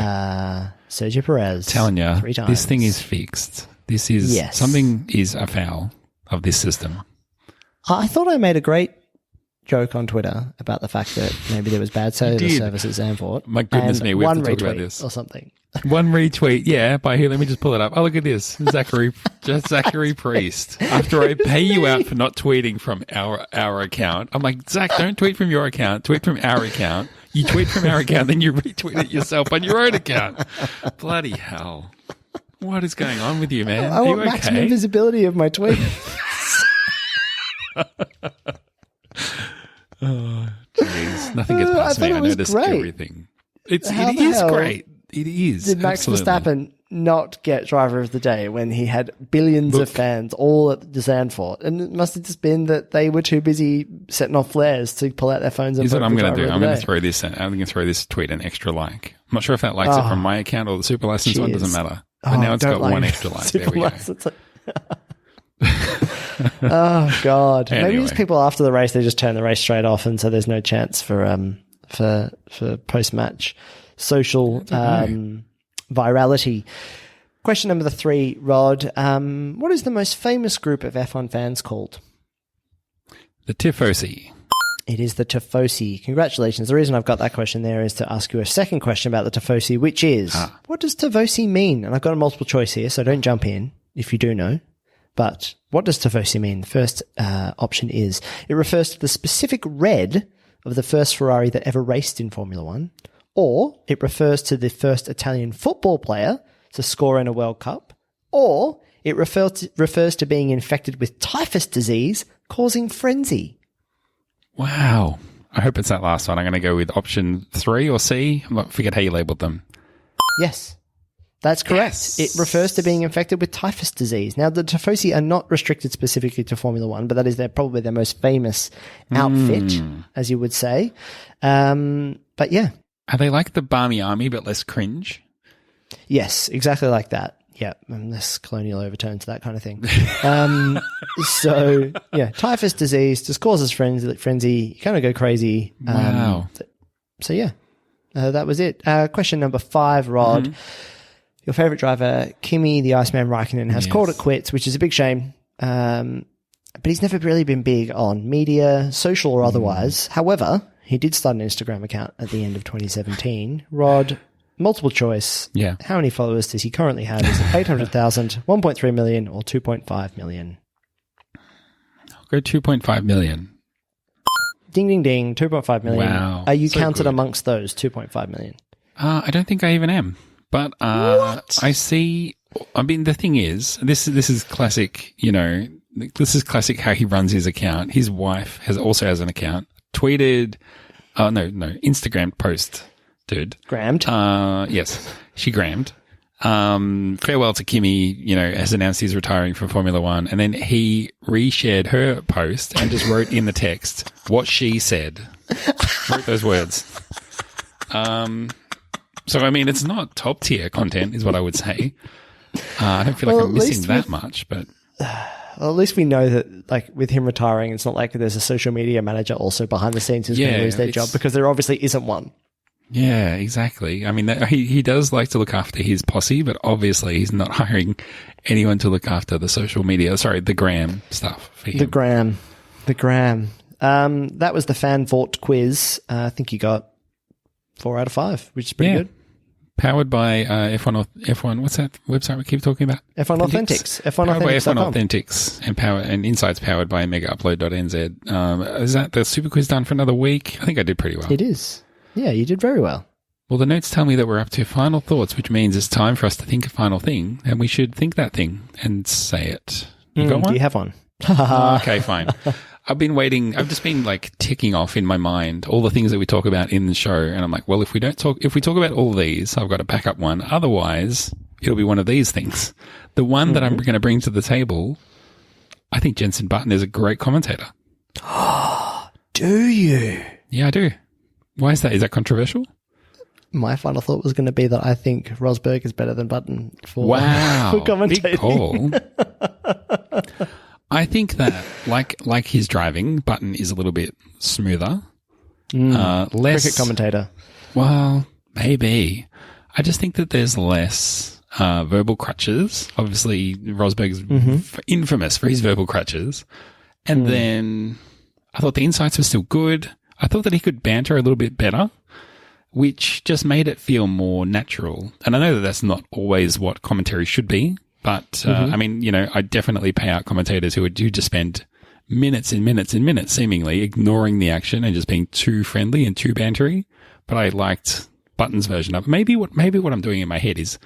Sergio Perez.
Telling you,
3 times.
this thing is fixed. This is something is afoul of this system.
I thought I made a great joke on Twitter about the fact that maybe there was bad service at Zandvoort.
My goodness me, we have to talk about this.
Or something.
One retweet, yeah, by who? Let me just pull it up. Oh, look at this. Zachary Priest. After I pay you out for not tweeting from our account, I'm like, Zach, don't tweet from your account. Tweet from our account. You tweet from our account, then you retweet it yourself on your own account. Bloody hell. What is going on with you, man?
I want maximum visibility of my tweet.
Oh, jeez. Nothing gets past me. I notice everything. It is great. It is.
Did Max Verstappen not get driver of the day when he had billions of fans all at the Zandvoort? And it must have just been that they were too busy setting off flares to pull out their phones and
vote for
driver of the day.
Here's what I'm going to do. I'm going to throw this tweet an extra like. I'm not sure if that likes it from my account or the super license one. Doesn't matter. But now it's got one extra like. There we go.
Oh God!
Anyway.
Maybe these people after the race they just turn the race straight off, and so there's no chance for for post-match social virality. Question number 3, Rod. What is the most famous group of F1 fans called?
The Tifosi.
It is the Tifosi. Congratulations. The reason I've got that question there is to ask you a second question about the Tifosi, which is, what does Tifosi mean? And I've got a multiple choice here, so don't jump in if you do know. But what does Tifosi mean? The first option is, it refers to the specific red of the first Ferrari that ever raced in Formula One, or it refers to the first Italian football player to score in a World Cup, or it refers to being infected with typhus disease causing frenzy.
Wow. I hope it's that last one. I'm going to go with option 3 or C. I forget how you labelled them.
Yes, that's correct.
Yes.
It refers to being infected with typhus disease. Now, the Tifosi are not restricted specifically to Formula One, but that is probably their most famous outfit, as you would say. But yeah.
Are they like the Barmy Army but less cringe?
Yes, exactly like that. Yeah, less colonial overtones, that kind of thing. So, yeah, typhus disease just causes frenzy. You kind of go crazy.
Wow.
So, yeah, that was it. Question number 5, Rod. Mm-hmm. Your favourite driver, Kimi, the Iceman Raikkonen, has called it quits, which is a big shame. But he's never really been big on media, social or otherwise. However, he did start an Instagram account at the end of 2017. Rod, multiple choice.
Yeah. How
many followers does he currently have? Is it 800,000, 1.3 million, or 2.5 million?
I'll go 2.5 million.
Ding, ding, ding, 2.5 million.
Wow.
Are you counted amongst those 2.5 million?
I don't think I even am. But I see, I mean, the thing is, this is classic, this is classic how he runs his account. His wife also has an account. Tweeted, Instagram post, dude.
Grammed?
Yes, she grammed. Farewell to Kimi, has announced he's retiring from Formula One. And then he reshared her post and just wrote in the text what she said. Wrote those words. So, I mean, it's not top tier content is what I would say. I don't feel like I'm missing that much, but...
Well, at least we know that, like, with him retiring, it's not like there's a social media manager also behind the scenes who's going to lose their job, because there obviously isn't one.
Yeah, exactly. I mean, he does like to look after his posse, but obviously he's not hiring anyone to look after the social media. Sorry, the gram stuff for him. The
gram. That was the fan vault quiz. I think you got 4 out of 5, which is pretty good.
Powered by F1. What's that website we keep talking about?
F1 Authentics.
Powered by F1 Authentics and Insights powered by megaupload.nz. Is that the Superquiz done for another week? I think I did pretty well.
It is. Yeah, you did very well.
Well, the notes tell me that we're up to final thoughts, which means it's time for us to think a final thing, and we should think that thing and say it. You got one?
Do you have one?
Okay, fine. I've been waiting. I've just been like ticking off in my mind all the things that we talk about in the show. And I'm like, well, if we talk about all these, I've got a backup one. Otherwise, it'll be one of these things. The one that I'm going to bring to the table, I think Jenson Button is a great commentator.
Do you?
Yeah, I do. Why is that? Is that controversial?
My final thought was going to be that I think Rosberg is better than Button for commentating.
Big call. I think that, like his driving, Button is a little bit smoother. Less
cricket commentator.
Well, maybe. I just think that there's less verbal crutches. Obviously, Rosberg's infamous for his verbal crutches. And then I thought the insights were still good. I thought that he could banter a little bit better, which just made it feel more natural. And I know that that's not always what commentary should be. But, I mean, I definitely pay out commentators who do just spend minutes and minutes and minutes seemingly ignoring the action and just being too friendly and too bantery. But I liked Button's version of it. Maybe what I'm doing in my head is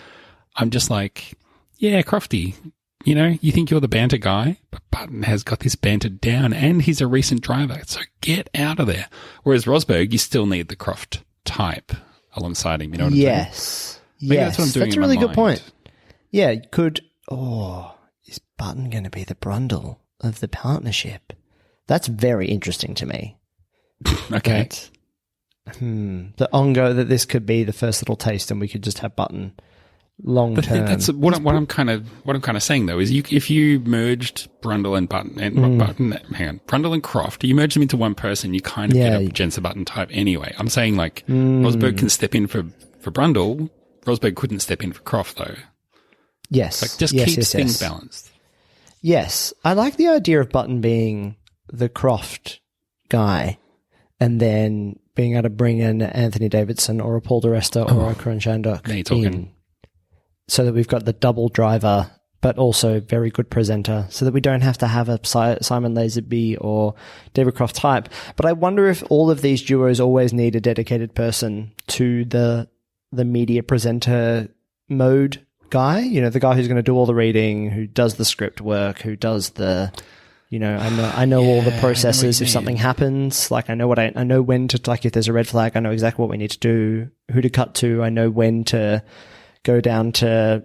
I'm just like, yeah, Crofty, you think you're the banter guy, but Button has got this banter down and he's a recent driver. So get out of there. Whereas Rosberg, you still need the Croft type alongside him. You know what I'm saying?
Yes.
Maybe that's what I'm doing.
That's a really good point. Yeah, is Button going to be the Brundle of the partnership? That's very interesting to me.
Okay.
The ongo that this could be the first little taste and we could just have Button long term.
That's what I'm kind of saying though is if you merged Brundle and Button and Brundle and Croft, you merge them into one person, you kind of get a Jenson Button type anyway. I'm saying like Rosberg can step in for Brundle. Rosberg couldn't step in for Croft though.
Yes,
like just keeps things balanced.
Yes, I like the idea of Button being the Croft guy, and then being able to bring in Anthony Davidson or a Paul di Resta or a Karan Chandok in, so that we've got the double driver, but also very good presenter, so that we don't have to have a Simon Lazenby or David Croft type. But I wonder if all of these duos always need a dedicated person to the media presenter mode guy, the guy who's going to do all the reading, who does the script work, who does the, I know all the processes. If something happens, like I know when to, like if there's a red flag, I know exactly what we need to do, who to cut to. I know when to go down to,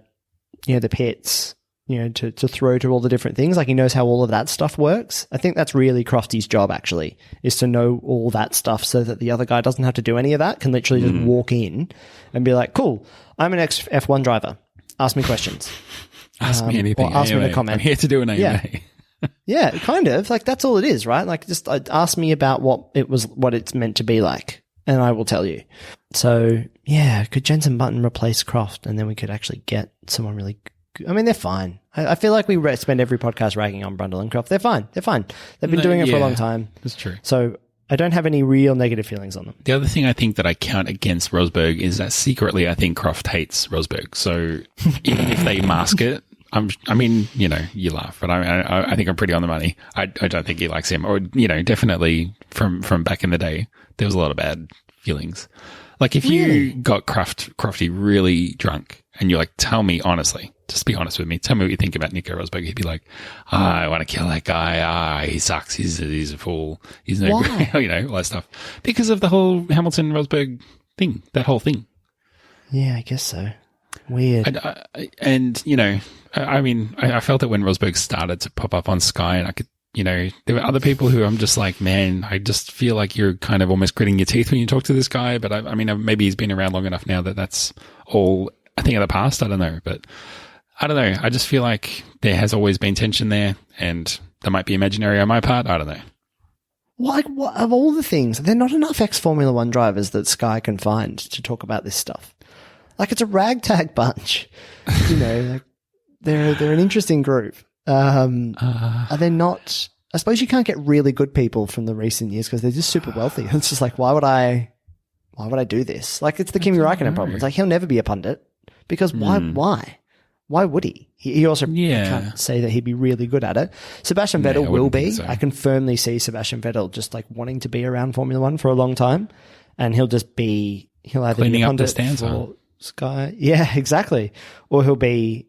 the pits, to throw to all the different things. Like he knows how all of that stuff works. I think that's really Crofty's job actually, is to know all that stuff so that the other guy doesn't have to do any of that, can literally just walk in and be like, cool, I'm an ex-F1 driver. Ask me questions.
Ask me anything.
Or ask me to comment.
I'm here to do an AMA.
Yeah. Yeah, kind of. Like that's all it is, right? Like just ask me about what it's meant to be like, and I will tell you. So yeah, could Jenson Button replace Croft, and then we could actually get someone really good. I mean, they're fine. I feel like we spend every podcast ragging on Brundle and Croft. They're fine. They've been doing it for a long time.
That's true.
So I don't have any real negative feelings on them.
The other thing I think that I count against Rosberg is that secretly I think Croft hates Rosberg. So even if they mask it, you laugh, but I think I'm pretty on the money. I don't think he likes him, or definitely from back in the day, there was a lot of bad feelings. Like if you got Crofty really drunk, and you're like, tell me honestly, just be honest with me, tell me what you think about Nico Rosberg. He'd be like, I want to kill that guy. He sucks. He's a fool. He's no great, all that stuff because of the whole Hamilton Rosberg thing, that whole thing.
Yeah, I guess so. Weird.
I felt it when Rosberg started to pop up on Sky, and I could, there were other people who I'm just like, man, I just feel like you're kind of almost gritting your teeth when you talk to this guy. But maybe he's been around long enough now that that's all a thing of the past. I don't know. But I don't know. I just feel like there has always been tension there, and that might be imaginary on my part. I don't know.
What of all the things, there are not enough ex-Formula One drivers that Sky can find to talk about this stuff. Like it's a ragtag bunch, like they're an interesting group. Are they not? I suppose you can't get really good people from the recent years because they're just super wealthy. It's just like, why would I do this? Like it's the Kimi Räikkönen problem. It's like he'll never be a pundit because why would he? He also can't say that he'd be really good at it. Sebastian Vettel will be. So. I can firmly see Sebastian Vettel just like wanting to be around Formula One for a long time, and he'll either
cleaning
be a
up the
pundit
stands
for Sky. Yeah, exactly. Or he'll be,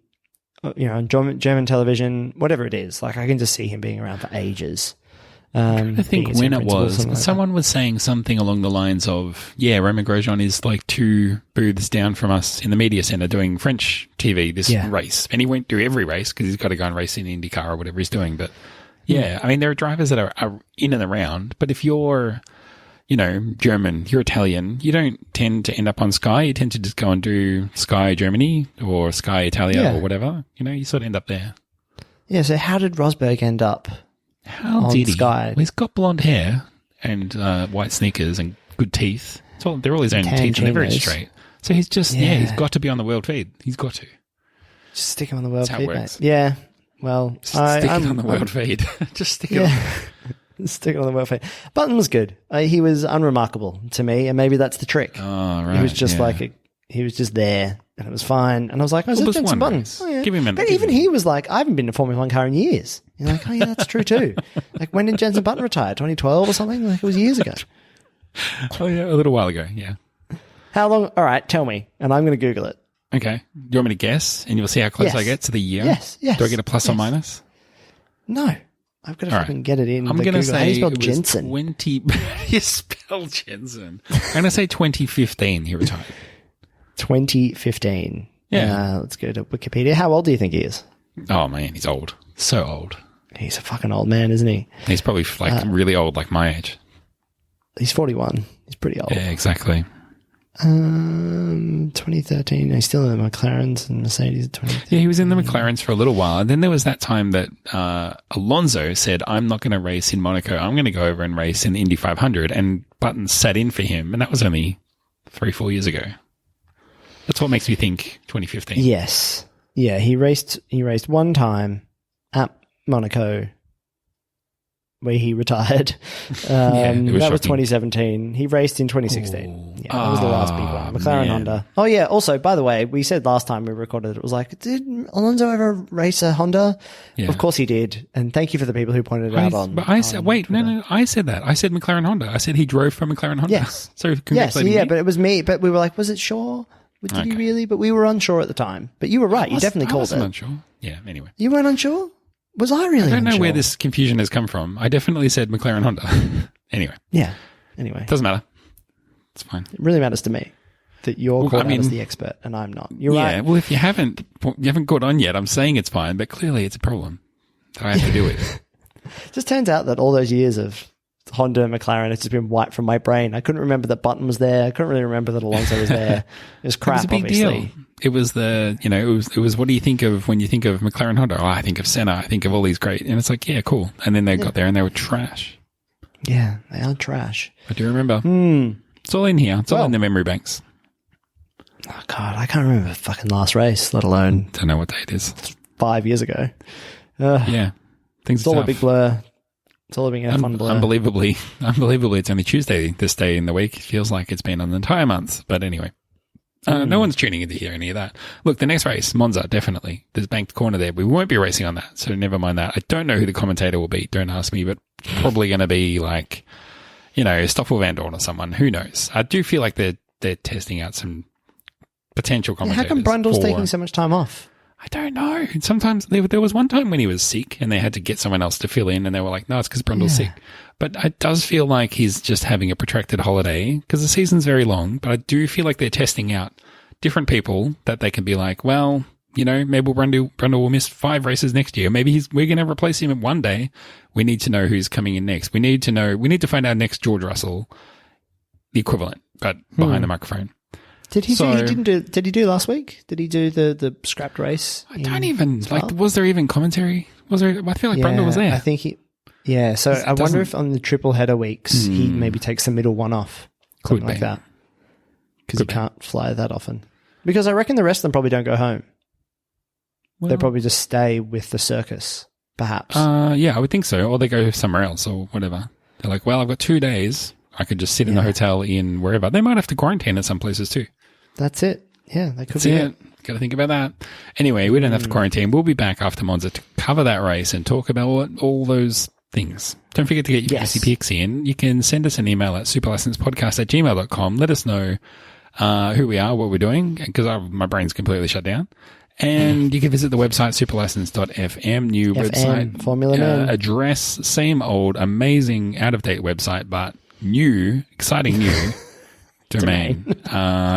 on German television, whatever it is. Like I can just see him being around for ages.
I think when it was, someone was saying something along the lines of, Romain Grosjean is like 2 booths down from us in the media center doing French TV this race. And he won't do every race because he's got to go and race in IndyCar or whatever he's doing. But there are drivers that are in and around. But if you're, German, you're Italian, you don't tend to end up on Sky. You tend to just go and do Sky Germany or Sky Italia or whatever. You sort of end up there.
Yeah, so how did Rosberg end up on Sky?
Well, he's got blonde hair and white sneakers and good teeth. They're all his own teeth and they're very straight. So he's just, he's got to be on the world feed. He's got to.
Just stick him on the world feed,
mate.
Yeah, well,
stick it on the world feed. Just stick it on.
Stick it on the world feed. Button was good. He was unremarkable to me, and maybe that's the trick.
Oh, right.
He was just he was just there, and it was fine. And I was like, oh, it's Jenson Button. Oh, yeah.
Give him a minute.
But even he was like, I haven't been to Formula One car in years. You're like, oh yeah, that's true too. Like when did Jenson Button retire? 2012 or something? Like it was years ago.
Oh yeah, a little while ago. Yeah.
How long? All right, tell me, and I'm going to Google it.
Okay. Do you want me to guess, and you'll see how close I get to the year?
Yes.
Do I get a plus or minus?
No. I've got to fucking get it in.
I'm going to say
how do you spell Jensen?
20. You spell Jensen. I'm going to say 2015 he retired.
2015.
Yeah.
Let's go to Wikipedia. How old do you think he is?
Oh man, he's old. So old.
He's a fucking old man, isn't he?
He's probably like really old, like my age.
He's 41. He's pretty old.
Yeah, exactly.
2013. He's still in the McLarens and Mercedes. 2013.
Yeah, he was in the McLarens for a little while. And then there was that time that Alonso said, I'm not going to race in Monaco. I'm going to go over and race in the Indy 500. And Button sat in for him. And that was only 3-4 years ago. That's what makes me think 2015.
Yes. Yeah, he raced one time at Monaco where he retired. That was 2017. He raced in 2016.
Ooh.
Yeah, that was the last big one. McLaren Honda. Oh, yeah. Also, by the way, we said last time we recorded it was like, did Alonso ever race a Honda?
Yeah.
Of course he did. And thank you for the people who pointed it out on.
But I said, wait, no. I said that. I said McLaren Honda. I said he drove for McLaren Honda.
Yes.
So congratulating
me.
me.
But it was me. But we were like, was it Shaw? Did he really? But we were unsure at the time. But you were right. You definitely called it.
I wasn't unsure. Yeah, anyway.
You weren't unsure? Was I really
I don't know
unsure?
where this confusion has come from. I definitely said McLaren Honda. Anyway.
Yeah. Anyway.
Doesn't matter. It's fine.
It really matters to me that you're called out as the expert and I'm not. You're right.
Yeah, well, if you haven't caught on yet, I'm saying it's fine, but clearly it's a problem that I have to deal with.
Just turns out that all those years of Honda and McLaren has just been wiped from my brain. I couldn't remember that Button was there. I couldn't really remember that Alonso was there. It was crap,
it was a big
obviously.
deal. It was it was what do you think of when you think of McLaren Honda? Oh, I think of Senna. I think of all these great. And it's like, yeah, cool. And then they got there and they were trash.
Yeah, they are trash.
I do remember. It's all in here. It's all in the memory banks.
Oh, God, I can't remember the fucking last race, let alone
Don't know what day it is.
5 years ago.
Yeah. Things
It's all
are
a big blur. It's all being a fun blur.
Unbelievably, it's only Tuesday this day in the week. It feels like it's been an entire month. But anyway, no one's tuning in to hear any of that. Look, the next race, Monza, definitely. There's banked corner there. We won't be racing on that, so never mind that. I don't know who the commentator will be. Don't ask me, but probably going to be like, Stoffel Vandoorne or someone. Who knows? I do feel like they're testing out some potential commentators.
How come Brundle's taking so much time off?
I don't know. Sometimes there was one time when he was sick and they had to get someone else to fill in and they were like, no, it's because Brundle's sick. But it does feel like he's just having a protracted holiday because the season's very long. But I do feel like they're testing out different people that they can be like, well, maybe Brundle will miss 5 races next year. Maybe we're going to replace him in one day. We need to know who's coming in next. We need to find our next George Russell, the equivalent, but behind the microphone.
Did he do last week? Did he do the scrapped race?
I don't even, was there even commentary? I feel like Brundle was there.
I think so I wonder if on the triple header weeks, he maybe takes the middle one off. Something like that. Because you can't fly that often. Because I reckon the rest of them probably don't go home. Well, they probably just stay with the circus, perhaps.
Yeah, I would think so. Or they go somewhere else or whatever. They're like, well, I've got 2 days. I could just sit in the hotel in wherever. They might have to quarantine at some places too. That's it.
Yeah, that could be it.
Got to think about that. Anyway, we don't have to quarantine. We'll be back after Monza to cover that race and talk about all those things. Don't forget to get your fantasy picks in. You can send us an email at superlicenspodcast@gmail.com. Let us know who we are, what we're doing, because my brain's completely shut down. And you can visit the website, superlicense.fm, new website,
Formula Man.
Address, same old, amazing, out-of-date website, but new, exciting new domain.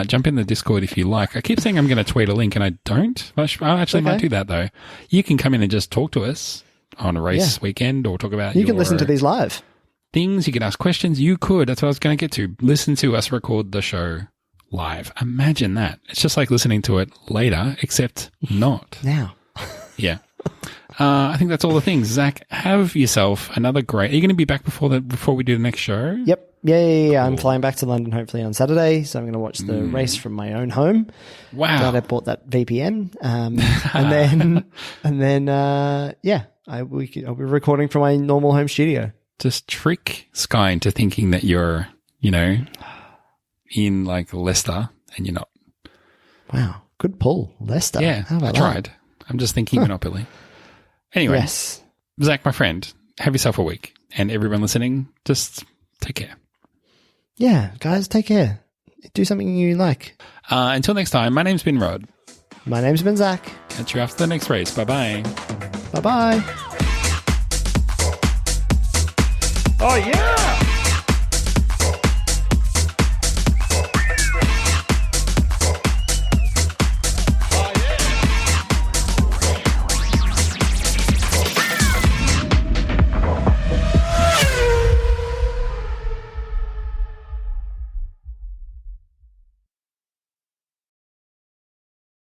Jump in the Discord if you like. I keep saying I'm going to tweet a link, and I don't. I actually might do that, though. You can come in and just talk to us on a race weekend or talk about
You can listen to these live.
Things. You can ask questions. You could. That's what I was going to get to. Listen to us record the show live. Imagine that. It's just like listening to it later, except not.
Now.
Yeah. I think that's all the things. Zach, have yourself another great... Are you going to be back before we do the next show?
Yep. Yeah. Cool. I'm flying back to London hopefully on Saturday, so I'm going to watch the race from my own home.
Wow.
Glad I bought that VPN. I'll be recording from my normal home studio.
Just trick Sky into thinking that you're, in like Leicester and you're not.
Wow. Good pull. Leicester.
Yeah.
How about
I tried. I'm just thinking Monopoly. Anyway.
Yes.
Zach, my friend, have yourself a week. And everyone listening, just take care.
Yeah, guys, take care. Do something you like.
Until next time, my name's been Rod.
My name's been Zach.
Catch you after the next race. Bye-bye.
Bye-bye.
Oh, yeah!